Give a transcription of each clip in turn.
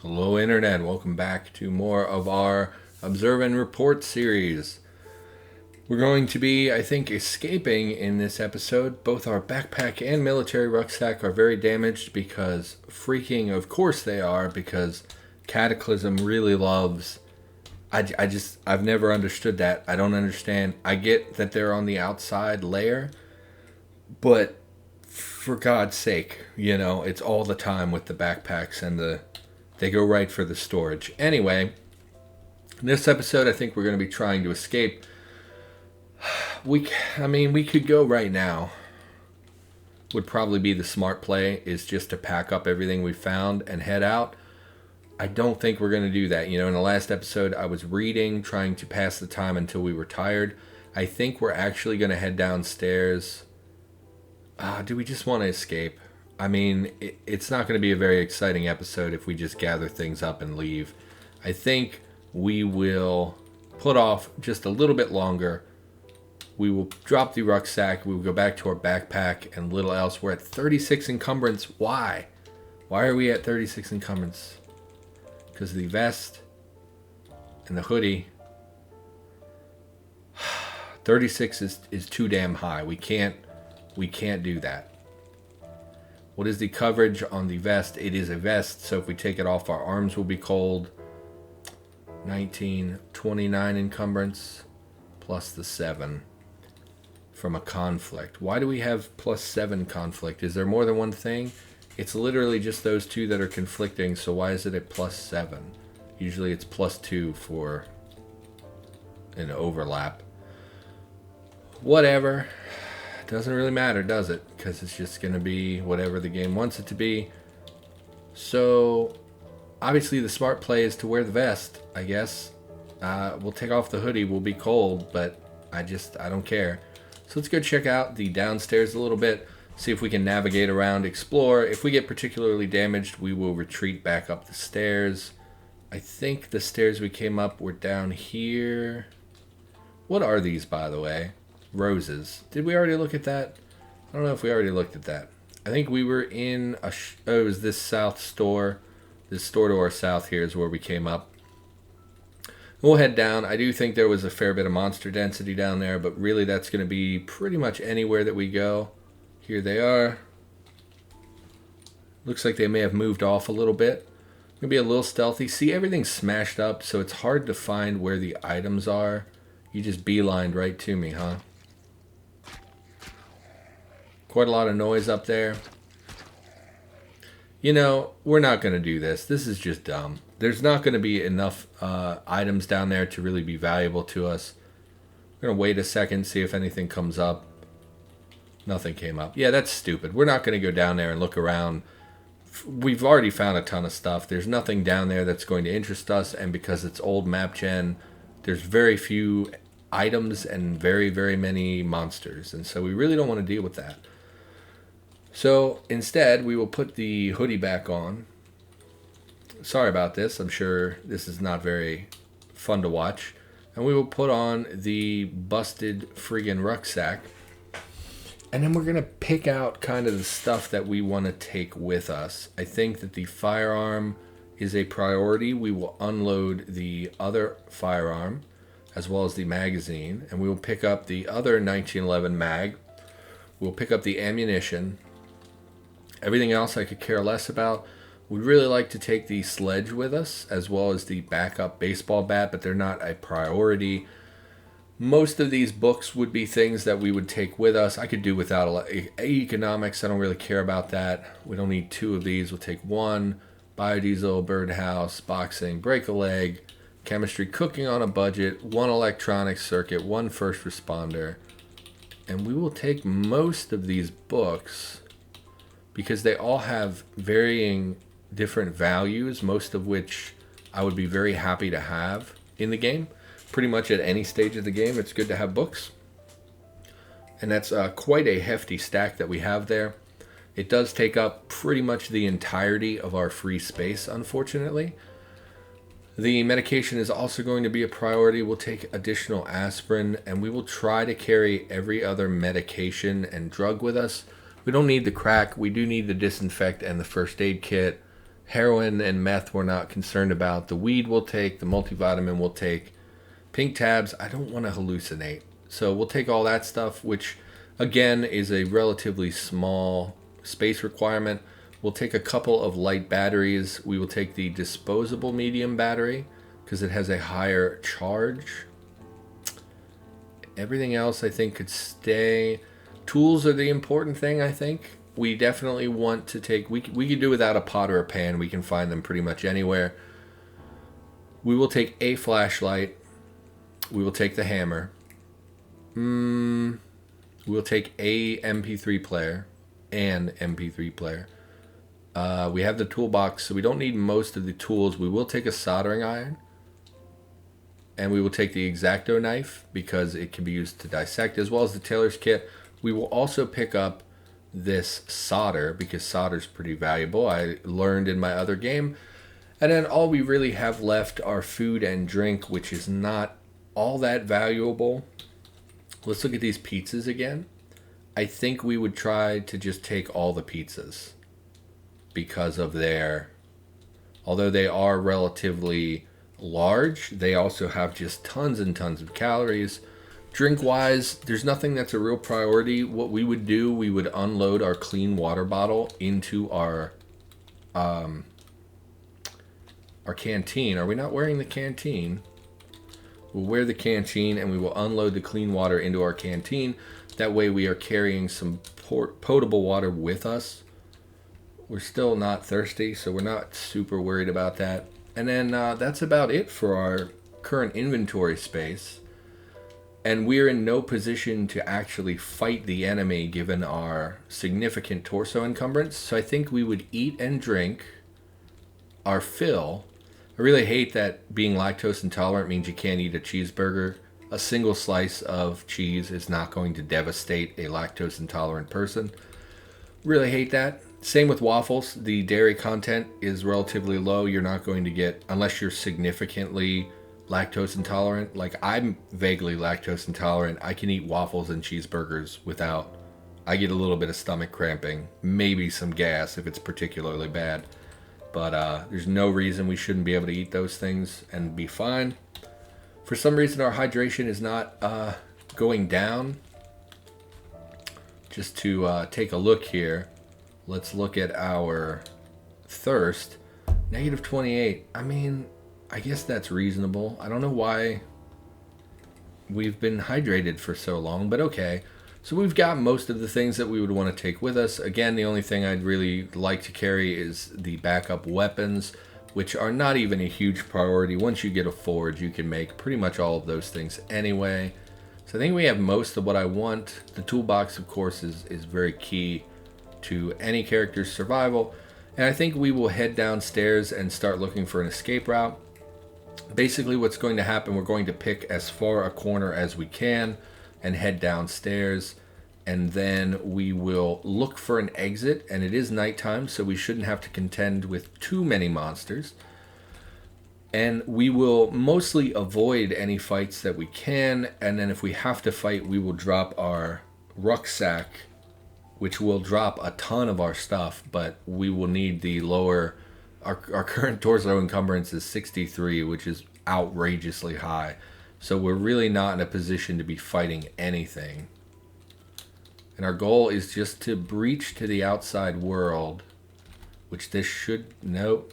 Hello, Internet. Welcome back to more of our Observe and Report series. We're going to be, I think, escaping in this episode. Both our backpack and military rucksack are very damaged because of course they are, because Cataclysm really loves. I've never understood that. I don't understand. I get that they're on the outside layer, but for God's sake, it's all the time with the backpacks and they go right for the storage. Anyway, in this episode, I think we're going to be trying to escape. We could go right now. Would probably be the smart play, is just to pack up everything we found and head out. I don't think we're going to do that. In the last episode, I was reading, trying to pass the time until we were tired. I think we're actually going to head downstairs. Do we just want to escape? It's not going to be a very exciting episode if we just gather things up and leave. I think we will put off just a little bit longer. We will drop the rucksack. We will go back to our backpack and little else. We're at 36 encumbrance. Why? Why are we at 36 encumbrance? Because of the vest and the hoodie. 36 is too damn high. We can't do that. What is the coverage on the vest? It is a vest, so if we take it off, our arms will be cold. 19, 29 encumbrance, plus the 7 from a conflict. Why do we have plus 7 conflict? Is there more than one thing? It's literally just those two that are conflicting, so why is it a plus 7? Usually it's plus 2 for an overlap. Whatever. Doesn't really matter, does it? Because it's just going to be whatever the game wants it to be. So, obviously the smart play is to wear the vest, I guess. We'll take off the hoodie. We'll be cold, but I don't care. So let's go check out the downstairs a little bit. See if we can navigate around, explore. If we get particularly damaged, we will retreat back up the stairs. I think the stairs we came up were down here. What are these, by the way? Roses. Did we already look at that? I don't know if we already looked at that. I think we were in it was this south store. This store to our south here is where we came up. We'll head down. I do think there was a fair bit of monster density down there, but really that's going to be pretty much anywhere that we go. Here they are. Looks like they may have moved off a little bit. Maybe a little stealthy. See, everything's smashed up, so it's hard to find where the items are. You just beelined right to me, huh? Quite a lot of noise up there. We're not going to do this. This is just dumb. There's not going to be enough items down there to really be valuable to us. We're going to wait a second, see if anything comes up. Nothing came up. Yeah, that's stupid. We're not going to go down there and look around. We've already found a ton of stuff. There's nothing down there that's going to interest us, and because it's old map gen, there's very few items and very, very many monsters, and so we really don't want to deal with that. So instead, we will put the hoodie back on. Sorry about this. I'm sure this is not very fun to watch. And we will put on the busted friggin' rucksack. And then we're going to pick out kind of the stuff that we want to take with us. I think that the firearm is a priority. We will unload the other firearm as well as the magazine. And we will pick up the other 1911 mag. We'll pick up the ammunition. Everything else I could care less about. We'd really like to take the sledge with us, as well as the backup baseball bat, but they're not a priority. Most of these books would be things that we would take with us. I could do without a lot. Economics, I don't really care about that. We don't need 2 of these. We'll take 1. Biodiesel, birdhouse, boxing, break a leg, chemistry, cooking on a budget, 1 electronic circuit, 1 first responder. And we will take most of these books because they all have varying different values, most of which I would be very happy to have in the game. Pretty much at any stage of the game, it's good to have books. And that's quite a hefty stack that we have there. It does take up pretty much the entirety of our free space, unfortunately. The medication is also going to be a priority. We'll take additional aspirin, and we will try to carry every other medication and drug with us. We don't need the crack. We do need the disinfect and the first aid kit. Heroin and meth we're not concerned about. The weed we'll take. The multivitamin we'll take. Pink tabs, I don't want to hallucinate. So we'll take all that stuff, which again is a relatively small space requirement. We'll take a couple of light batteries. We will take the disposable medium battery because it has a higher charge. Everything else I think could stay. Tools are the important thing, I think. We definitely want to take... We could do without a pot or a pan. We can find them pretty much anywhere. We will take a flashlight. We will take the hammer. We'll take a MP3 player. An MP3 player. We have the toolbox, so we don't need most of the tools. We will take a soldering iron. And we will take the X-Acto knife because it can be used to dissect, as well as the tailor's kit. We will also pick up this solder because solder is pretty valuable. I learned in my other game. And then all we really have left are food and drink, which is not all that valuable. Let's look at these pizzas again. I think we would try to just take all the pizzas because of their... Although they are relatively large, they also have just tons and tons of calories. Drink-wise, there's nothing that's a real priority. What we would do, we would unload our clean water bottle into our canteen. Are we not wearing the canteen? We'll wear the canteen and we will unload the clean water into our canteen. That way we are carrying some potable water with us. We're still not thirsty, so we're not super worried about that. And then that's about it for our current inventory space. And we're in no position to actually fight the enemy given our significant torso encumbrance. So I think we would eat and drink our fill. I really hate that being lactose intolerant means you can't eat a cheeseburger. A single slice of cheese is not going to devastate a lactose intolerant person. Really hate that. Same with waffles. The dairy content is relatively low. You're not going to get, unless you're significantly lactose intolerant. Like, I'm vaguely lactose intolerant. I can eat waffles and cheeseburgers without... I get a little bit of stomach cramping. Maybe some gas if it's particularly bad. But there's no reason we shouldn't be able to eat those things and be fine. For some reason, our hydration is not going down. Just to take a look here. Let's look at our thirst. Negative 28. I mean, I guess that's reasonable. I don't know why we've been hydrated for so long, but okay. So we've got most of the things that we would want to take with us. Again, the only thing I'd really like to carry is the backup weapons, which are not even a huge priority. Once you get a forge, you can make pretty much all of those things anyway. So I think we have most of what I want. The toolbox, of course, is very key to any character's survival. And I think we will head downstairs and start looking for an escape route. Basically, what's going to happen, we're going to pick as far a corner as we can and head downstairs. And then we will look for an exit. And it is nighttime, so we shouldn't have to contend with too many monsters. And we will mostly avoid any fights that we can. And then if we have to fight, we will drop our rucksack, which will drop a ton of our stuff, but we will need the lower... Our current torso encumbrance is 63, which is outrageously high. So we're really not in a position to be fighting anything. And our goal is just to breach to the outside world, which this should... Nope.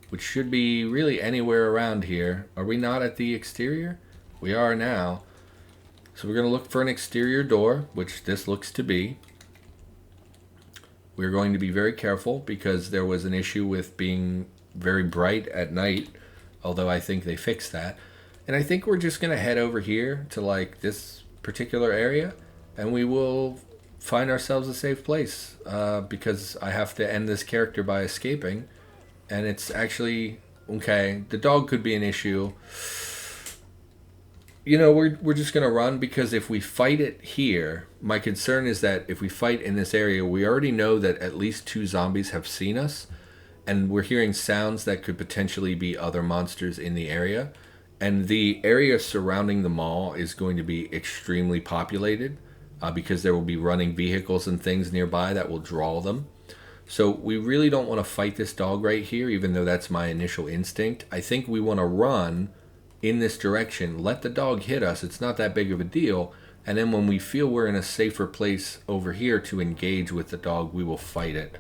Which should be really anywhere around here. Are we not at the exterior? We are now. So we're going to look for an exterior door, which this looks to be. We're going to be very careful because there was an issue with being very bright at night, although I think they fixed that. And I think we're just going to head over here to like this particular area and we will find ourselves a safe place because I have to end this character by escaping. And it's actually, okay, the dog could be an issue. You know, we're just going to run because if we fight it here, my concern is that if we fight in this area, we already know that at least 2 zombies have seen us. And we're hearing sounds that could potentially be other monsters in the area. And the area surrounding the mall is going to be extremely populated because there will be running vehicles and things nearby that will draw them. So we really don't want to fight this dog right here, even though that's my initial instinct. I think we want to run in this direction, let the dog hit us. It's not that big of a deal. And then when we feel we're in a safer place over here to engage with the dog, we will fight it,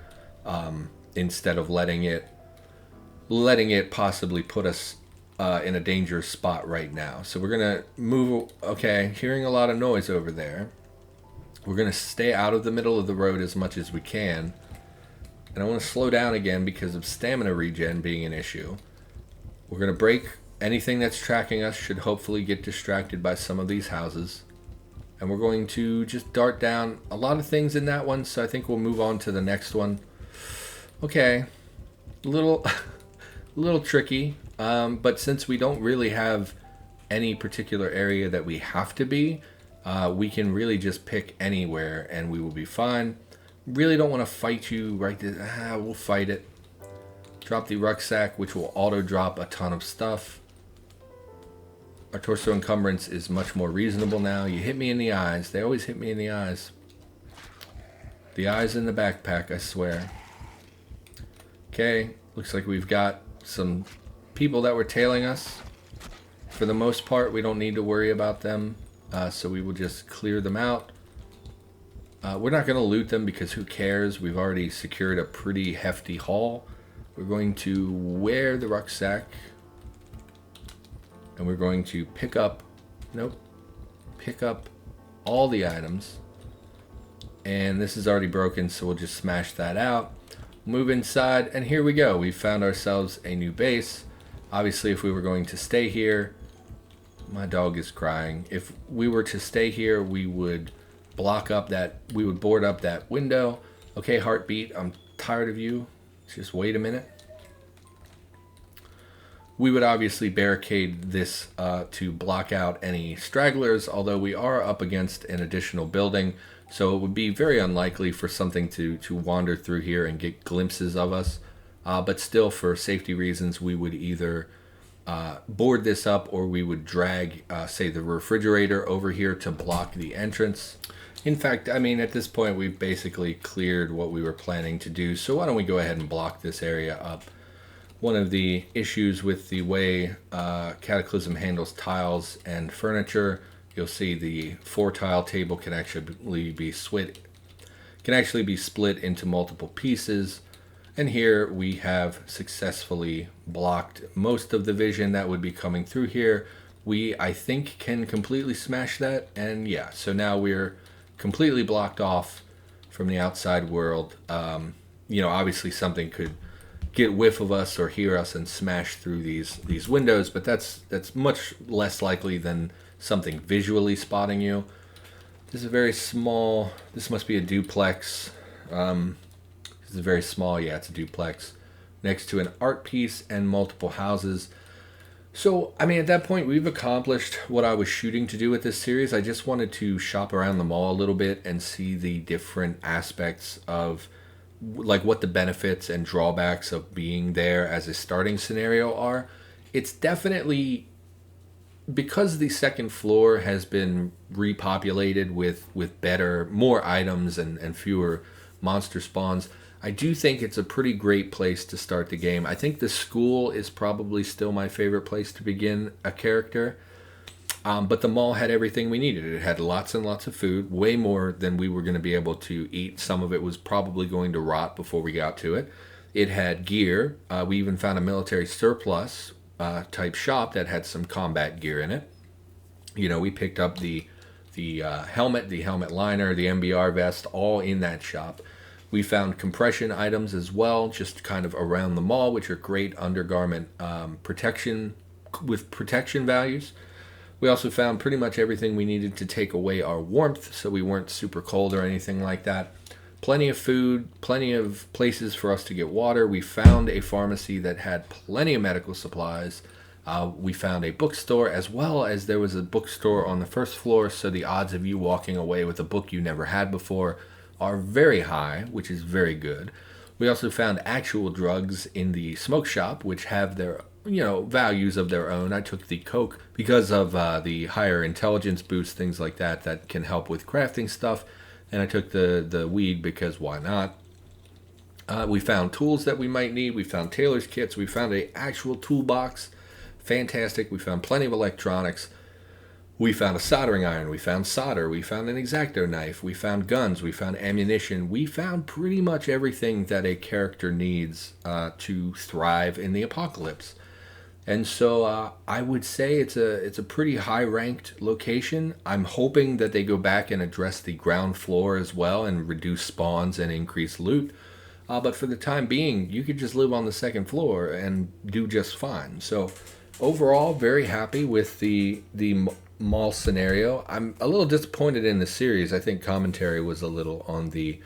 instead of letting it possibly put us in a dangerous spot right now. So we're going to move. Okay, hearing a lot of noise over there. We're going to stay out of the middle of the road as much as we can. And I want to slow down again because of stamina regen being an issue. We're going to break. Anything that's tracking us should hopefully get distracted by some of these houses. And we're going to just dart down a lot of things in that one, so I think we'll move on to the next one. Okay, a little tricky, but since we don't really have any particular area that we have to be, we can really just pick anywhere and we will be fine. Really don't want to fight you right there. We'll fight it. Drop the rucksack, which will auto drop a ton of stuff. Our torso encumbrance is much more reasonable now. You hit me in the eyes. They always hit me in the eyes. The eyes in the backpack, I swear. Okay, looks like we've got some people that were tailing us. For the most part, we don't need to worry about them, so we will just clear them out. We're not going to loot them because who cares? We've already secured a pretty hefty haul. We're going to wear the rucksack. And we're going to pick up all the items. And this is already broken, so we'll just smash that out. Move inside, and here we go. We found ourselves a new base. Obviously, if we were going to stay here, my dog is crying. If we were to stay here, we would board up that window. Okay, heartbeat, I'm tired of you. Just wait a minute. We would obviously barricade this to block out any stragglers, although we are up against an additional building, so it would be very unlikely for something to wander through here and get glimpses of us. But still, for safety reasons, we would either board this up or we would drag, say, the refrigerator over here to block the entrance. In fact, I mean, at this point, we've basically cleared what we were planning to do, so why don't we go ahead and block this area up. One of the issues with the way Cataclysm handles tiles and furniture, you'll see the 4-tile table can actually be split into multiple pieces. And here we have successfully blocked most of the vision that would be coming through here. We, I think, can completely smash that. And yeah, so now we're completely blocked off from the outside world. Obviously something could get whiff of us or hear us and smash through these windows, but that's much less likely than something visually spotting you. This is a very small. This must be a duplex. This is very small. Yeah, it's a duplex next to an art piece and multiple houses. So, I mean, at that point, we've accomplished what I was shooting to do with this series. I just wanted to shop around the mall a little bit and see the different aspects of like what the benefits and drawbacks of being there as a starting scenario are. It's definitely, because the second floor has been repopulated with more items and fewer monster spawns, I do think it's a pretty great place to start the game. I think the school is probably still my favorite place to begin a character. But the mall had everything we needed. It had lots and lots of food, way more than we were going to be able to eat. Some of it was probably going to rot before we got to it. It had gear. We even found a military surplus type shop that had some combat gear in it. We picked up the helmet liner, the MBR vest, all in that shop. We found compression items as well, just kind of around the mall, which are great undergarment protection with protection values. We also found pretty much everything we needed to take away our warmth, so we weren't super cold or anything like that. Plenty of food, plenty of places for us to get water. We found a pharmacy that had plenty of medical supplies. We found a bookstore, as well as there was a bookstore on the first floor, so the odds of you walking away with a book you never had before are very high, which is very good. We also found actual drugs in the smoke shop, which have their values of their own. I took the coke because of the higher intelligence boost, things like that can help with crafting stuff. And I took the weed because why not? We found tools that we might need. We found tailor's kits. We found an actual toolbox. Fantastic. We found plenty of electronics. We found a soldering iron. We found solder. We found an X-Acto knife. We found guns. We found ammunition. We found pretty much everything that a character needs to thrive in the apocalypse. And so I would say it's a pretty high ranked location. I'm hoping that they go back and address the ground floor as well and reduce spawns and increase loot. But for the time being, you could just live on the second floor and do just fine. So overall, very happy with the mall scenario. I'm a little disappointed in the series. I think commentary was a little on the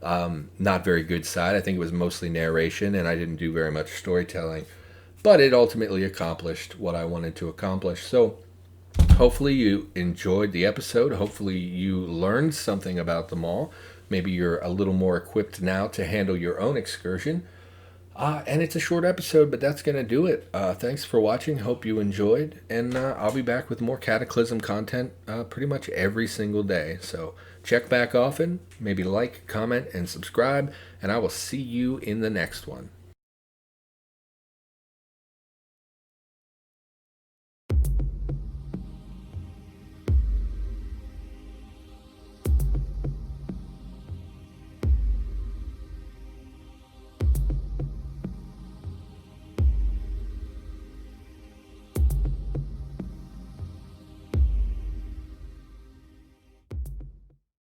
not very good side. I think it was mostly narration, and I didn't do very much storytelling. But it ultimately accomplished what I wanted to accomplish. So hopefully you enjoyed the episode. Hopefully you learned something about the mall. Maybe you're a little more equipped now to handle your own excursion. And it's a short episode, but that's going to do it. Thanks for watching. Hope you enjoyed. And I'll be back with more Cataclysm content pretty much every single day. So check back often. Maybe like, comment, and subscribe. And I will see you in the next one.